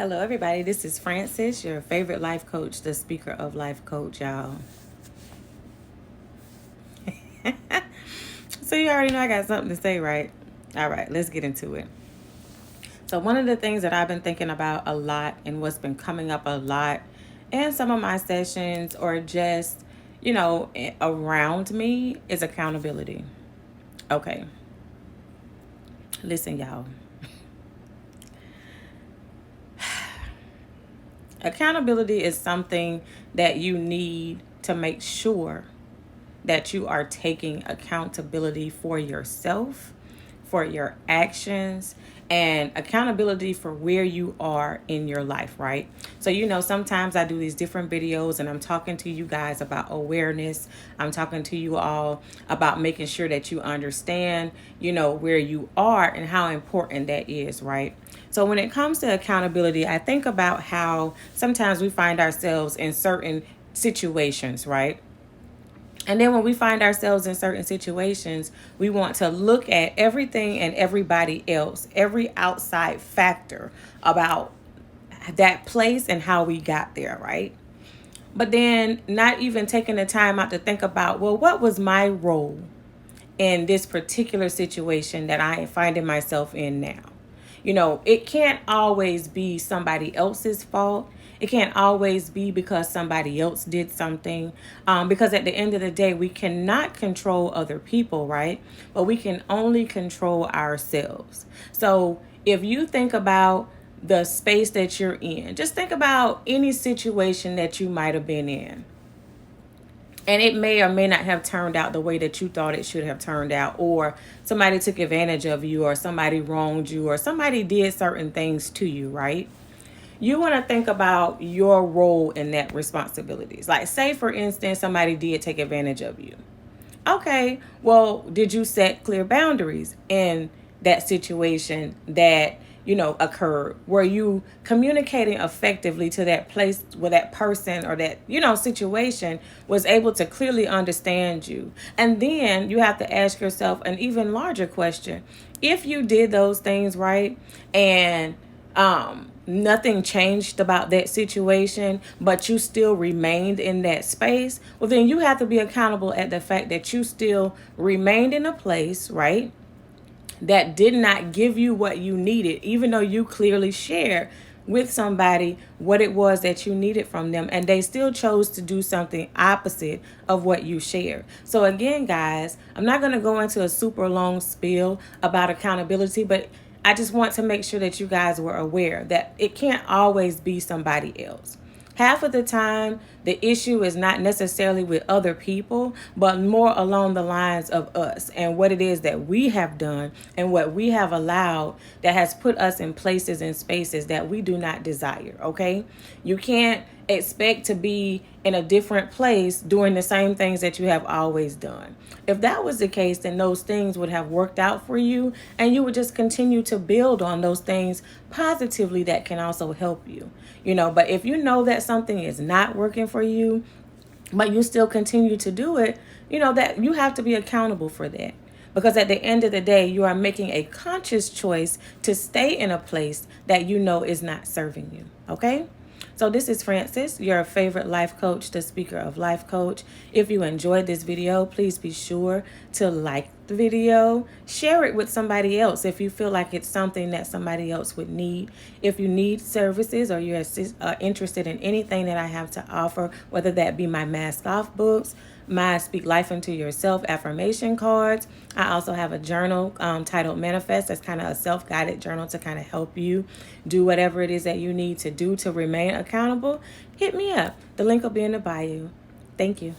Hello, everybody. This is Francis, your favorite life coach, the speaker of life coach, y'all. So you already know I got something to say, right? All right, let's get into it. So one of the things that I've been thinking about a lot and what's been coming up a lot in some of my sessions or just, around me is accountability. Okay. Listen, y'all. Accountability is something that you need to make sure that you are taking accountability for yourself, for your actions, and accountability for where you are in your life, right? So, sometimes I do these different videos and I'm talking to you guys about awareness. I'm talking to you all about making sure that you understand, where you are and how important that is, right? So when it comes to accountability, I think about how sometimes we find ourselves in certain situations, right? And then when we find ourselves in certain situations, we want to look at everything and everybody else, every outside factor about that place and how we got there, right? But then not even taking the time out to think about, well, what was my role in this particular situation that I am finding myself in now? It can't always be somebody else's fault. It can't always be because somebody else did something. Because at the end of the day, we cannot control other people, right? But we can only control ourselves. So if you think about the space that you're in, just think about any situation that you might have been in. And it may or may not have turned out the way that you thought it should have turned out, or somebody took advantage of you, or somebody wronged you, or somebody did certain things to you, right? You want to think about your role in that responsibilities. Like, say, for instance, somebody did take advantage of you. Okay, well, did you set clear boundaries in that situation that occurred? Were you communicating effectively to that place where that person or that situation was able to clearly understand you? And then you have to ask yourself an even larger question: if you did those things right and nothing changed about that situation, but you still remained in that space, well, then you have to be accountable at the fact that you still remained in a place, right, that did not give you what you needed, even though you clearly shared with somebody what it was that you needed from them, and they still chose to do something opposite of what you shared. So again, guys, I'm not going to go into a super long spiel about accountability, but I just want to make sure that you guys were aware that it can't always be somebody else. Half of the time, the issue is not necessarily with other people, but more along the lines of us and what it is that we have done and what we have allowed that has put us in places and spaces that we do not desire, okay? You can't expect to be in a different place doing the same things that you have always done. If that was the case, then those things would have worked out for you and you would just continue to build on those things positively that can also help you. But if you know that something is not working for you, but you still continue to do it, that you have to be accountable for that. Because at the end of the day, you are making a conscious choice to stay in a place that is not serving you. Okay? So this is Francis, your favorite life coach, the speaker of life coach. If you enjoyed this video, please be sure to like the video, share it with somebody else if you feel like it's something that somebody else would need. If you need services or you're interested in anything that I have to offer, whether that be my Mask Off books, my Speak Life Into Yourself affirmation cards. I also have a journal titled Manifest. That's kind of a self-guided journal to kind of help you do whatever it is that you need to do to remain accountable. Hit me up. The link will be in the bio. Thank you.